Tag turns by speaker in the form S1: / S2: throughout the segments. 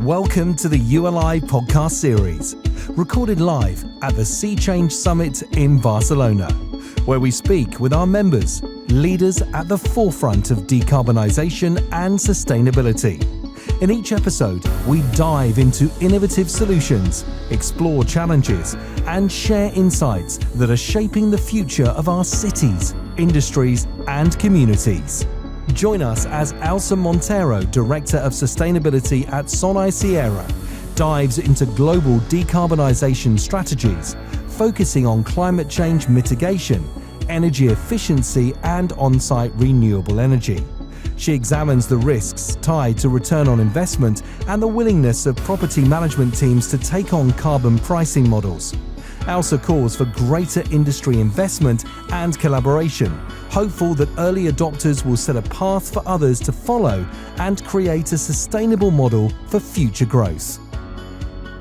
S1: Welcome to the ULI Podcast series, recorded live at the Sea Change Summit in Barcelona, where we speak with our members, leaders at the forefront of decarbonisation and sustainability. In each episode, we dive into innovative solutions, explore challenges, and share insights that are shaping the future of our cities, industries, and communities. Join us as Elsa Monteiro, Director of Sustainability at Sonae Sierra, dives into global decarbonisation strategies, focusing on climate change mitigation, energy efficiency, and on-site renewable energy. She examines the risks tied to return on investment and the willingness of property management teams to take on carbon pricing models. Elsa calls for greater industry investment and collaboration, hopeful that early adopters will set a path for others to follow and create a sustainable model for future growth.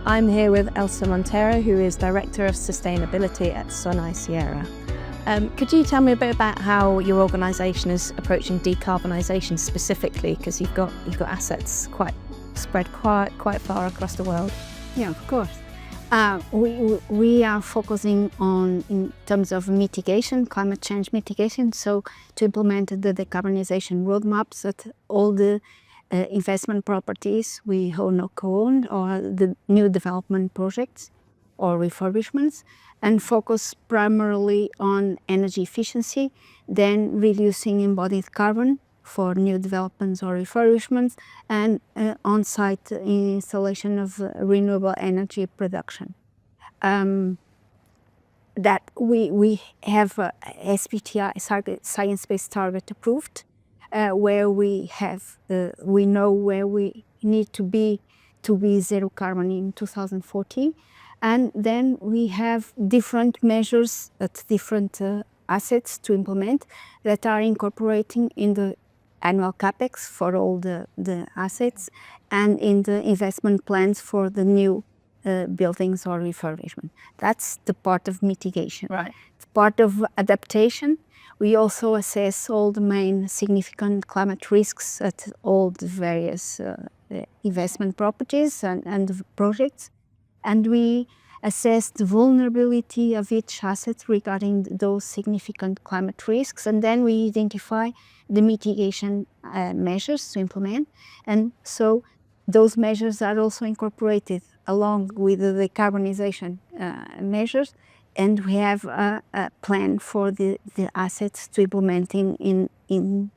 S2: I'm here with Elsa Monteiro, who is Director of Sustainability at Sonae Sierra. Could you tell me a bit about how your organisation is approaching decarbonisation specifically? Because you've got assets spread quite far across the world.
S3: Yeah, of course. We are focusing on, in terms of mitigation, climate change mitigation, so to implement the decarbonisation roadmaps at all the investment properties we own or co-own, or the new development projects or refurbishments, and focus primarily on energy efficiency, then reducing embodied carbon for new developments or refurbishments, and on-site installation of renewable energy production. That we have SBTi, science-based target approved, where we know where we need to be zero carbon in 2040, and then we have different measures at different assets to implement that are incorporating in the annual capex for all the assets and in the investment plans for the new buildings or refurbishment. That's the part of mitigation.
S2: Right.
S3: The part of adaptation, we also assess all the main significant climate risks at all the various investment properties and projects, and we assess the vulnerability of each asset regarding those significant climate risks, and then we identify the mitigation measures to implement. And so those measures are also incorporated along with the decarbonisation measures, and we have a plan for the assets to implement in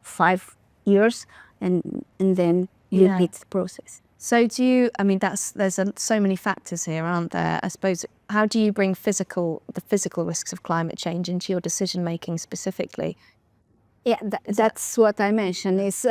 S3: 5 years, and then repeat the process.
S2: So there's so many factors here, aren't there? I suppose, how do you bring the physical risks of climate change into your decision making specifically?
S3: Yeah, that's what I mentioned, is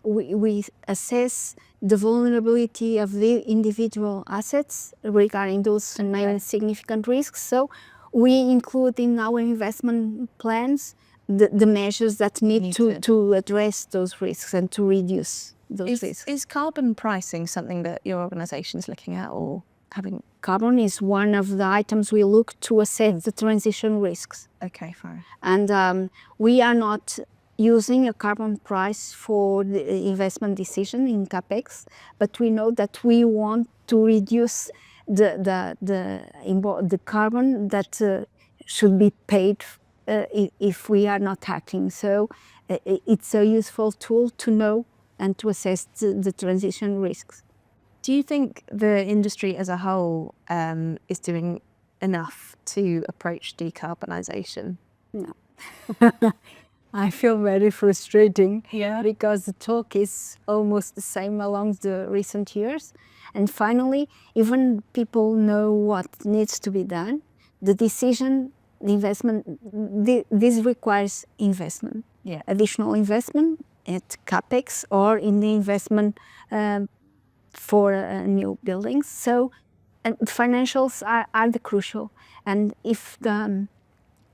S3: we assess the vulnerability of the individual assets regarding those main significant risks. So we include in our investment plans the measures that need to address those risks and to reduce those risks.
S2: Is carbon pricing something that your organisation is looking at, or having?
S3: Carbon is one of the items we look to assess the transition risks.
S2: Okay, fine.
S3: And we are not using a carbon price for the investment decision in capex, but we know that we want to reduce the carbon that should be paid if we are not acting. So it's a useful tool to know and to assess the transition risks.
S2: Do you think the industry as a whole is doing enough to approach decarbonisation?
S3: No. I feel very frustrating,
S2: Yeah.
S3: because the talk is almost the same along the recent years. And finally, even people know what needs to be done, the decision, the investment, this requires investment.
S2: Yeah.
S3: Additional investment at capex or in the investment for new buildings. So, and financials are the crucial. And if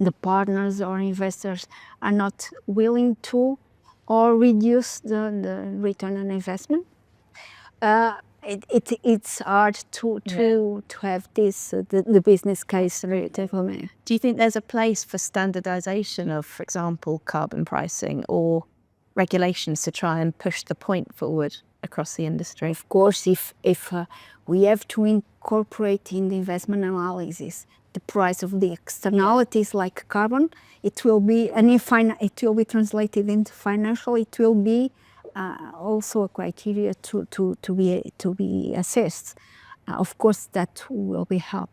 S3: the partners or investors are not willing to or reduce the return on investment, it's hard to have this the business case relatively.
S2: Do you think there's a place for standardisation of, for example, carbon pricing, or regulations to try and push the point forward across the industry?
S3: Of course, if we have to incorporate in the investment analysis the price of the externalities like carbon, it will be translated into financial. It will be also a criteria to be assessed. Of course, that will be help.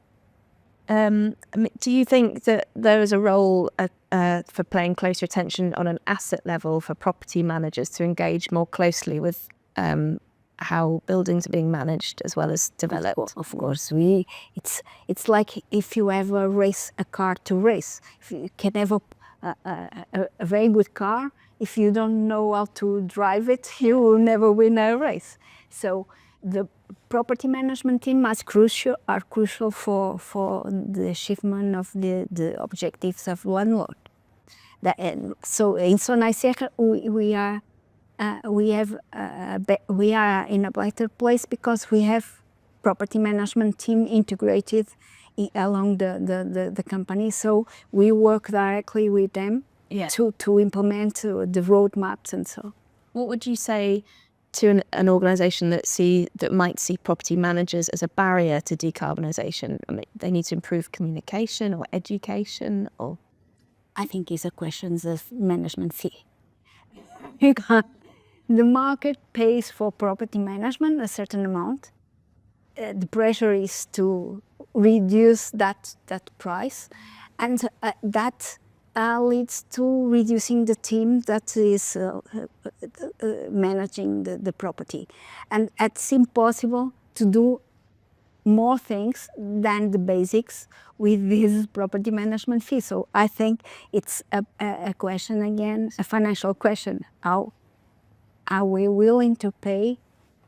S2: Do you think that there is a role for paying closer attention on an asset level for property managers to engage more closely with how buildings are being managed as well as developed?
S3: Of course, it's like if you have a car to race. If you can have a very good car, if you don't know how to drive it, you will never win a race. So the property management team are crucial for the achievement of the objectives of landlord. So in Sonae Sierra, we are in a better place because we have property management team integrated along the company. So we work directly with them to implement the roadmaps and so.
S2: What would you say to an organisation that might see property managers as a barrier to decarbonisation? I mean, they need to improve communication or education, or
S3: I think it's a question of management fee. The market pays for property management a certain amount. The pressure is to reduce that price, and that leads to reducing the team that is managing the property. And it's impossible to do more things than the basics with this property management fee. So I think it's a question again, a financial question. How are we willing to pay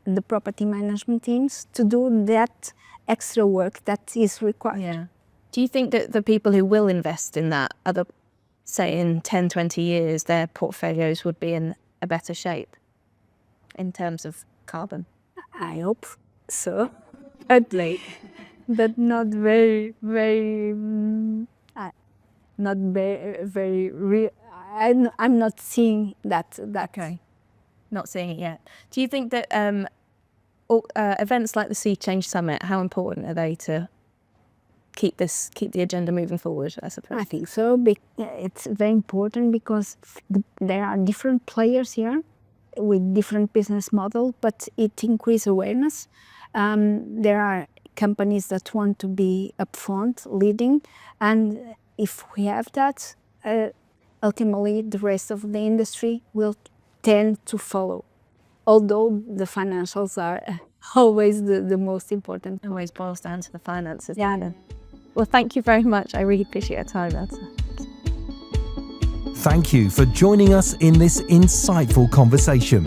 S3: the property management teams to do that extra work that is required?
S2: Yeah. Do you think that the people who will invest in that, say in 10, 20 years, their portfolios would be in a better shape in terms of carbon?
S3: I hope so. But not very real. I'm not seeing that.
S2: Okay. Not seeing it yet. Do you think that events like the Sea Change Summit, how important are they to keep the agenda moving forward, I suppose?
S3: I think so. It's very important because there are different players here with different business models, but it increases awareness. There are companies that want to be upfront, leading, and if we have that, ultimately the rest of the industry will tend to follow. Although the financials are always the most important.
S2: It always boils down to the finances.
S3: Yeah.
S2: Well, thank you very much. I really appreciate your time, Elsa.
S1: Thank you for joining us in this insightful conversation.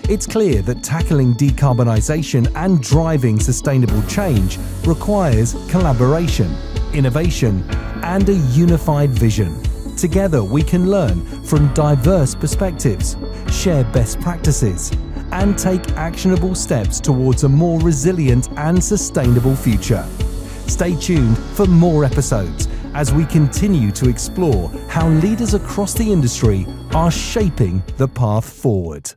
S1: It's clear that tackling decarbonisation and driving sustainable change requires collaboration, innovation, and a unified vision. Together we can learn from diverse perspectives, share best practices, and take actionable steps towards a more resilient and sustainable future. Stay tuned for more episodes as we continue to explore how leaders across the industry are shaping the path forward.